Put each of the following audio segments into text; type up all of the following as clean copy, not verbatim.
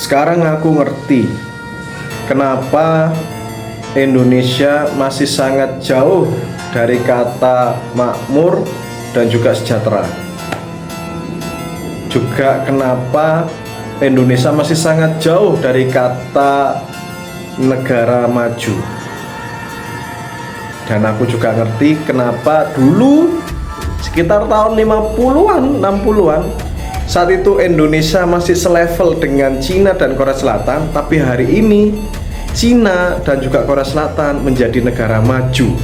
Sekarang aku ngerti kenapa Indonesia masih sangat jauh dari kata makmur dan juga sejahtera. Juga kenapa Indonesia masih sangat jauh dari kata negara maju. Dan aku juga ngerti kenapa dulu sekitar tahun 50-an, 60-an saat itu Indonesia masih selevel dengan Cina dan Korea Selatan, tapi hari ini Cina dan juga Korea Selatan menjadi negara maju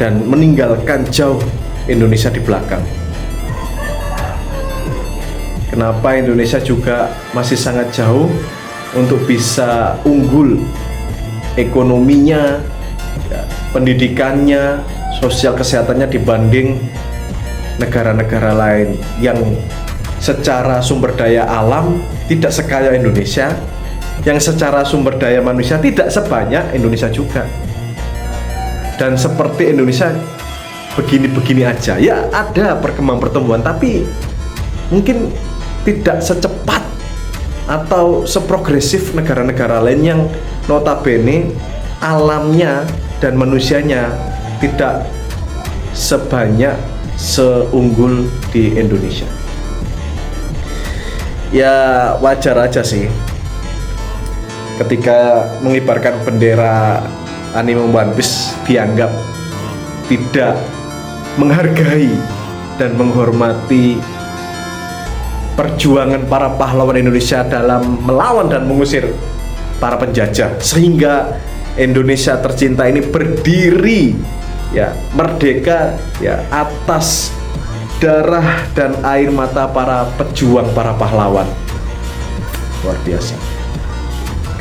dan meninggalkan jauh Indonesia di belakang. Kenapa Indonesia juga masih sangat jauh untuk bisa unggul ekonominya, ya, pendidikannya, sosial kesehatannya dibanding negara-negara lain yang secara sumber daya alam tidak sekaya Indonesia, yang secara sumber daya manusia tidak sebanyak Indonesia juga. Dan seperti Indonesia begini-begini aja, ya ada perkembangan-pertumbuhan, tapi mungkin tidak secepat atau seprogresif negara-negara lain yang notabene alamnya dan manusianya tidak sebanyak seunggul di Indonesia. Ya wajar aja sih ketika mengibarkan bendera anime One Piece dianggap tidak menghargai dan menghormati perjuangan para pahlawan Indonesia dalam melawan dan mengusir para penjajah, sehingga Indonesia tercinta ini berdiri, ya, merdeka, ya, atas darah dan air mata para pejuang, para pahlawan. Luar biasa.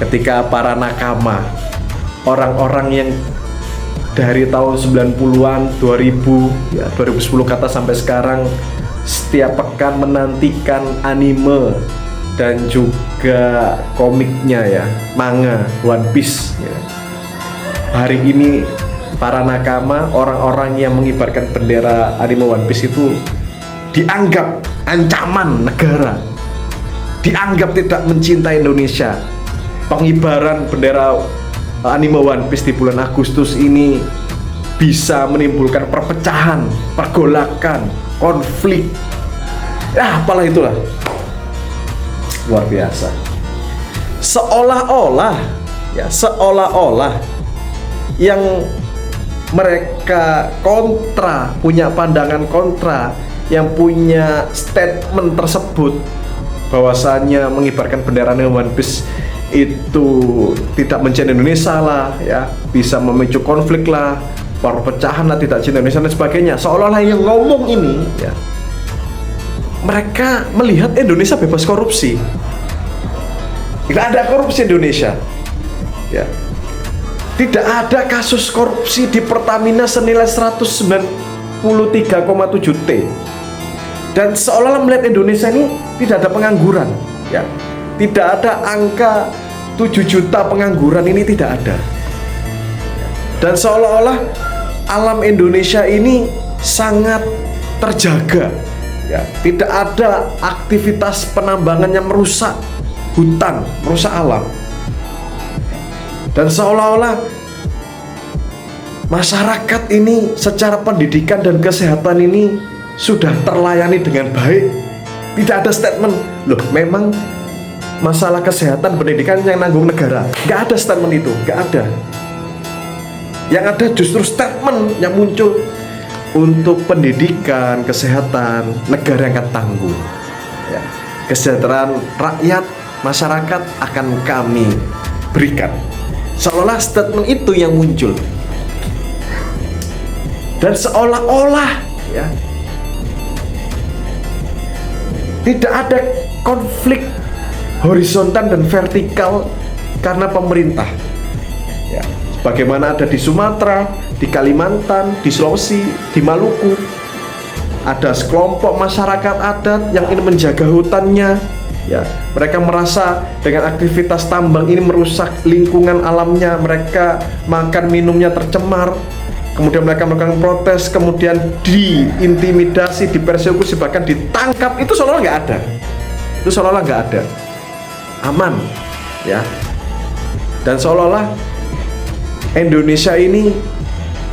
Ketika para nakama, orang-orang yang dari tahun 90-an, 2000, ya 2010 kata sampai sekarang setiap pekan menantikan anime dan juga komiknya, ya, manga One Piece, ya. Hari ini para nakama, orang-orang yang mengibarkan bendera anime One Piece itu dianggap ancaman negara, dianggap tidak mencintai Indonesia. Pengibaran bendera anime One Piece di bulan Agustus ini bisa menimbulkan perpecahan, pergolakan, konflik, ya apalah itulah. Luar biasa. Seolah-olah yang mereka kontra, punya pandangan kontra, yang punya statement tersebut bahwasanya mengibarkan bendera One Piece itu tidak mencintai Indonesia lah, ya, bisa memicu konflik lah, perpecahan lah, tidak cinta Indonesia dan sebagainya. Seolah-olah yang ngomong ini, ya, mereka melihat Indonesia bebas korupsi. Tidak ada korupsi Indonesia, ya. Tidak ada kasus korupsi di Pertamina senilai 193,7 T. Dan seolah-olah melihat Indonesia ini tidak ada pengangguran, ya. Tidak ada angka 7 juta pengangguran, ini tidak ada. Dan seolah-olah alam Indonesia ini sangat terjaga, ya. Tidak ada aktivitas penambangan yang merusak hutan, merusak alam. Dan seolah-olah masyarakat ini secara pendidikan dan kesehatan ini sudah terlayani dengan baik. Tidak ada statement, loh memang masalah kesehatan pendidikan yang nanggung negara. Gak ada statement itu, gak ada. Yang ada justru statement yang muncul, untuk pendidikan, kesehatan, negara yang akan tanggung, ya. Kesejahteraan rakyat, masyarakat akan kami berikan. Seolah statement itu yang muncul. Dan seolah-olah, ya, tidak ada konflik horizontal dan vertikal karena pemerintah, ya. Bagaimana ada di Sumatera, di Kalimantan, di Sulawesi, di Maluku, ada sekelompok masyarakat adat yang ingin menjaga hutannya, ya. Mereka merasa dengan aktivitas tambang ini merusak lingkungan alamnya, mereka makan minumnya tercemar. Kemudian mereka melakukan protes, kemudian diintimidasi, dipersekusi, bahkan ditangkap. Itu seolah-olah nggak ada. Itu seolah-olah nggak ada. aman, ya. Dan seolah-olah Indonesia ini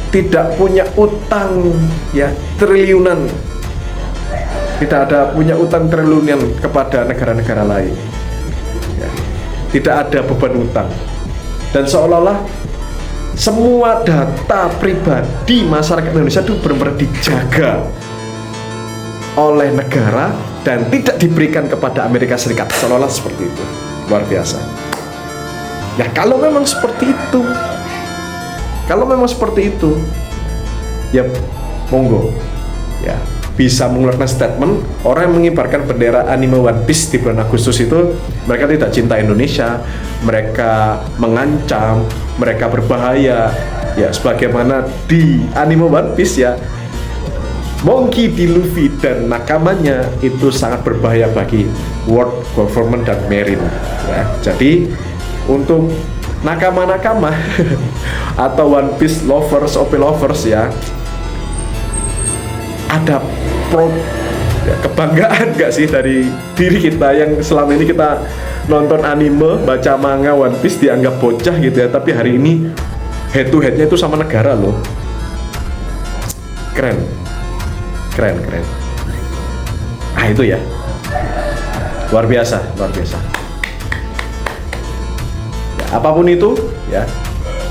tidak punya utang, ya, triliunan, tidak ada punya utang triliunan kepada negara-negara lain, ya. Tidak ada beban utang, dan seolah-olah semua data pribadi masyarakat Indonesia itu benar-benar dijaga oleh negara dan tidak diberikan kepada Amerika Serikat, seolah-olah seperti itu. Luar biasa. Ya kalau memang seperti itu, ya monggo, ya bisa mengeluarkan statement. Orang yang mengibarkan bendera anime One Piece di bulan Agustus itu mereka tidak cinta Indonesia, mereka mengancam, mereka berbahaya, ya sebagaimana di anime One Piece, ya, Monkey D. Luffy dan nakamanya itu sangat berbahaya bagi world government dan marine, ya. Jadi untuk nakama-nakama atau One Piece lovers, OP lovers, ya, ada kebanggaan gak sih dari diri kita yang selama ini kita nonton anime, baca manga One Piece dianggap bocah gitu, ya, tapi hari ini head to headnya itu sama negara loh. Keren. Ah itu ya, luar biasa. Ya, apapun itu, ya,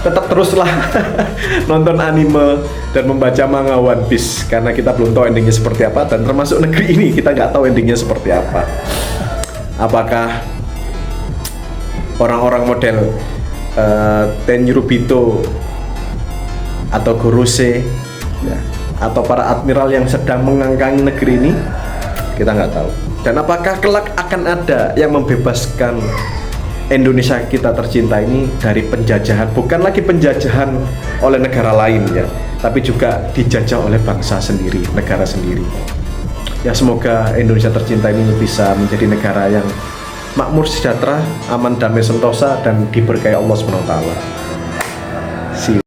tetap teruslah nonton anime dan membaca manga One Piece, karena kita belum tahu endingnya seperti apa, dan termasuk negeri ini kita nggak tahu endingnya seperti apa. Apakah orang-orang model Tenryubito atau Gorosei, ya, atau para admiral yang sedang mengangkangi negeri ini, kita nggak tahu. Dan apakah kelak akan ada yang membebaskan Indonesia kita tercinta ini dari penjajahan, bukan lagi penjajahan oleh negara lain, ya, tapi juga dijajah oleh bangsa sendiri, negara sendiri. Ya semoga Indonesia tercinta ini bisa menjadi negara yang makmur, sejahtera, aman, damai, sentosa, dan diberkahi Allah SWT. See you.